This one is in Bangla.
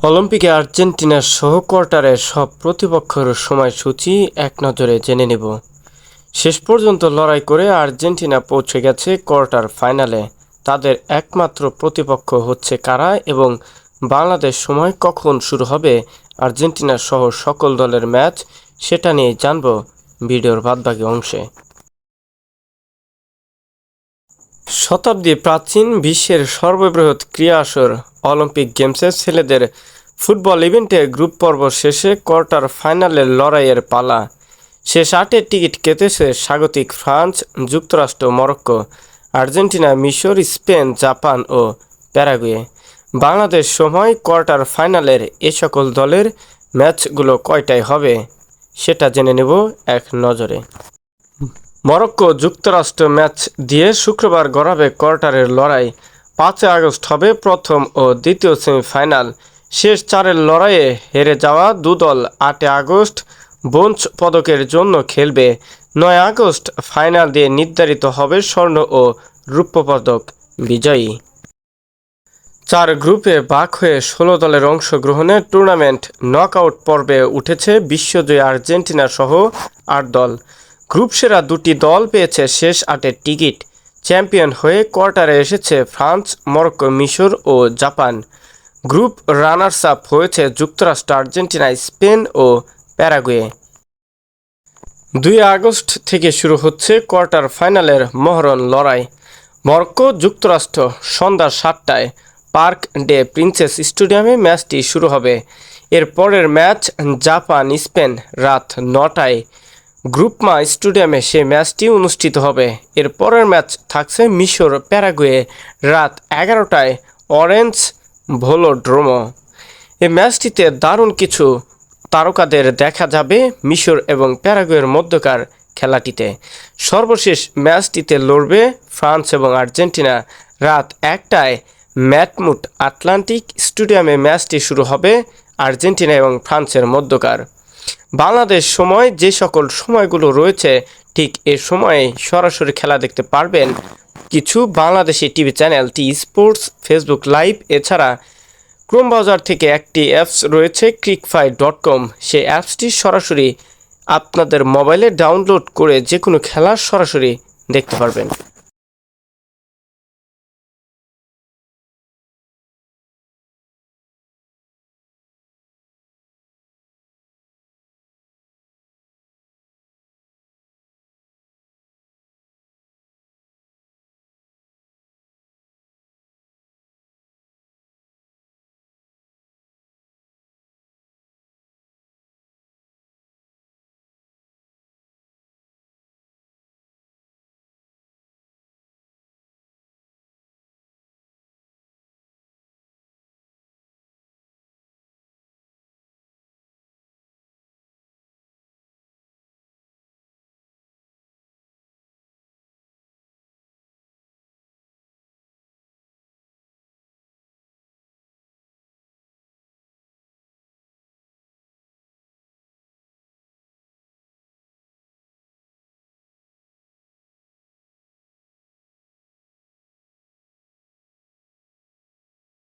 অলিম্পিকে আর্জেন্টিনার সহ কোয়ার্টারের সব প্রতিপক্ষের সময়সূচি এক নজরে জেনে নেব। শেষ পর্যন্ত লড়াই করে আর্জেন্টিনা পৌঁছে গেছে কোয়ার্টার ফাইনালে। তাদের একমাত্র প্রতিপক্ষ হচ্ছে কারা এবং বাংলাদেশ সময় কখন শুরু হবে আর্জেন্টিনা সহ সকল দলের ম্যাচ, সেটা নিয়ে জানব ভিডিওর বাদবাকি অংশে। শতাব্দী প্রাচীন বিশ্বের সর্ববৃহৎ ক্রীড়া আসর অলিম্পিক গেমসে ছেলেদের ফুটবল ইভেন্টে গ্রুপ পর্ব শেষে কোয়ার্টার ফাইনালের লড়াইয়ের পালা। শেষ 8-এর টিকিট কেটেছে স্বাগতিক ফ্রান্স, যুক্তরাষ্ট্র, মরক্কো, আর্জেন্টিনা, মিশর, স্পেন, জাপান ও প্যারাগুয়ে। বাংলাদেশ সময় কোয়ার্টার ফাইনালের এ সকল দলের ম্যাচগুলো কয়টায় হবে সেটা জেনে নেব এক নজরে। মরক্কো যুক্তরাষ্ট্র ম্যাচ দিয়ে শুক্রবার গড়াবে কোয়ার্টারের লড়াই। 5 আগস্ট হবে প্রথম ও দ্বিতীয় সেমিফাইনাল। শেষ 4-এর লড়াইয়ে হেরে যাওয়া দুদল 8 আগস্ট ব্রোঞ্জ পদকের জন্য খেলবে। 9 আগস্ট ফাইনাল দিয়ে নির্ধারিত হবে স্বর্ণ ও রৌপ্য পদক বিজয়ী। 4 গ্রুপে ভাগ হয়ে 16 দলের অংশগ্রহণে টুর্নামেন্ট নকআউট পর্বে উঠেছে বিশ্বজয়ী আর্জেন্টিনা সহ 8 দল। গ্রুপ সেরা 2টি দল পেয়েছে শেষ 8-এর টিকিট। চ্যাম্পিয়ন হয়ে কোয়ার্টারে এসেছে ফ্রান্স, মরক্কো, মিশর ও জাপান। গ্রুপ রানার্স আপ হয়েছে যুক্তরাষ্ট্র, আর্জেন্টিনা, স্পেন ও প্যারাগুয়ে। 2 আগস্ট থেকে শুরু হচ্ছে কোয়ার্টার ফাইনালের মহরণ লড়াই। মরক্কো যুক্তরাষ্ট্র সন্ধ্যা 7টায় পার্ক ডে প্রিন্সেস স্টেডিয়ামে ম্যাচটি শুরু হবে। এর পরের ম্যাচ জাপান স্পেন রাত 9টায় গ্রুপমা স্টেডিয়ামে সে ম্যাচটি অনুষ্ঠিত হবে। এর পরের ম্যাচ থাকছে মিশর প্যারাগুয়ে রাত 11টায় অরেঞ্জ ভেলোড্রোমে। এই ম্যাচটিতে দারুণ কিছু তারকাদের দেখা যাবে মিশর এবং প্যারাগুয়ের মধ্যকার খেলাটিতে। সর্বশেষ ম্যাচটিতে লড়বে ফ্রান্স এবং আর্জেন্টিনা। রাত 1টায় ম্যাটমুট আটলান্টিক স্টেডিয়ামে ম্যাচটি শুরু হবে আর্জেন্টিনা এবং ফ্রান্সের মধ্যকার। বাংলাদেশ সময় যে সকল সময়গুলো রয়েছে ঠিক এ সময়ে সরাসরি খেলা দেখতে পারবেন কিছু Bangladeshi TV channel, T Sports, Facebook live. এছাড়া ক্রোম ব্রাউজার থেকে একটি অ্যাপস রয়েছে crickfight.com। সেই অ্যাপসটি সরাসরি আপনাদের মোবাইলে ডাউনলোড করে যে কোনো খেলা সরাসরি দেখতে পারবেন।